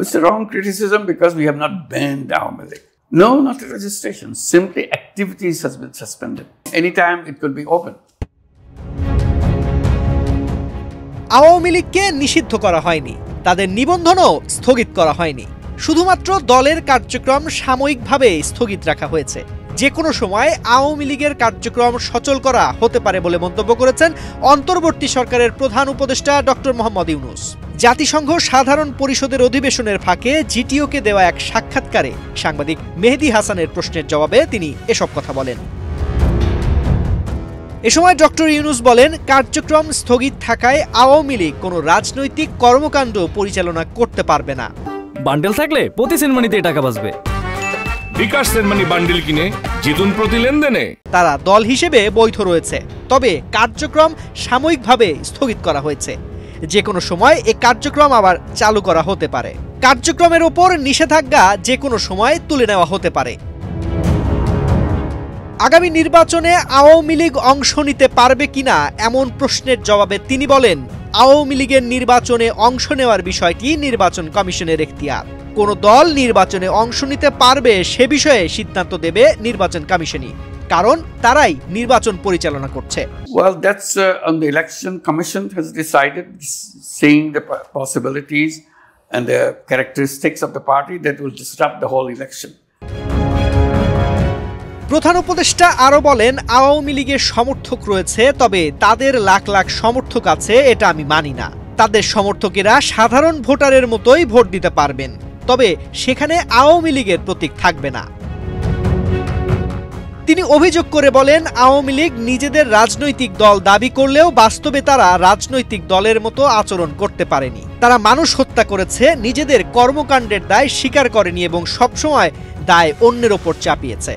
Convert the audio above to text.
It's a wrong criticism because we have not banned Awami League. No, not a registration. Simply activities has been suspended. Anytime it could be open. Awami লীগকে নিষিদ্ধ করা হয়নি, তাদের নিবন্ধনও স্থগিত করা হয়নি। শুধুমাত্র দলের কার্যক্রম সাময়িকভাবে স্থগিত রাখা হয়েছে। যে কোনো সময় আওয়ামী লীগের কার্যক্রম সচল করা হতে পারে বলে মন্তব্য করেছেন অন্তর্বর্তী সরকারের প্রধান উপদেষ্টা ডক্টর মোহাম্মদ ইউনূস। জাতিসংঘ সাধারণ পরিষদের অধিবেশনের ফাঁকে জিটিওকে দেওয়া এক সাক্ষাৎকারে সাংবাদিক মেহেদী হাসানের প্রশ্নের জবাবে তিনি এসব কথা বলেন। এ সময় ডক্টর ইউনূস বলেন, কার্যক্রম স্থগিত থাকায় আওয়ামী লীগ কোনো রাজনৈতিক কর্মকাণ্ড পরিচালনা করতে পারবে না। বান্ডেল থাকলে প্রতি সেনমানিতে টাকা বাঁচবে। বিকাশ সেনমানি বান্ডেল কিনে জিতুন প্রতি লেনদেনে। তারা দল হিসেবে বৈধ রয়েছে, তবে কার্যক্রম সাময়িকভাবে স্থগিত করা হয়েছে। যে কোনো সময় এই কার্যক্রম আবার চালু করা হতে পারে। কার্যক্রমের ওপর নিষেধাজ্ঞা যে কোনো সময় তুলে নেওয়া হতে পারে। আগামী নির্বাচনে আওয়ামী লীগ অংশ নিতে পারবে কিনা এমন প্রশ্নের জবাবে তিনি বলেন, আওয়ামী লীগের নির্বাচনে অংশ নেওয়ার বিষয়টি নির্বাচন কমিশনের এখতিয়ার। কোন দল নির্বাচনে অংশ নিতে পারবে সে বিষয়ে সিদ্ধান্ত দেবে নির্বাচন কমিশনই, কারণ তারাই নির্বাচন পরিচালনা করছে। Well, that's on the election commission has decided, seeing the possibilities and the characteristics of the party that will disrupt the whole election. প্রধান উপদেষ্টা আরো বলেন, আওয়ামী লীগের সমর্থক রয়েছে, তবে তাদের লাখ লাখ সমর্থক আছে এটা আমি মানি না। তাদের সমর্থকেরা সাধারণ ভোটারের মতোই ভোট দিতে পারবেন, তবে সেখানে আওয়ামী লীগের প্রতীক থাকবে না। তিনি অভিযোগ করে বলেন, আওয়ামী লীগ নিজেদের রাজনৈতিক দল দাবি করলেও বাস্তবে তারা রাজনৈতিক দলের মতো আচরণ করতে পারেনি। তারা মানুষ হত্যা করেছে, নিজেদের কর্মকাণ্ডের দায় স্বীকার করেনি এবং সবসময় দায় অন্যের ওপর চাপিয়েছে।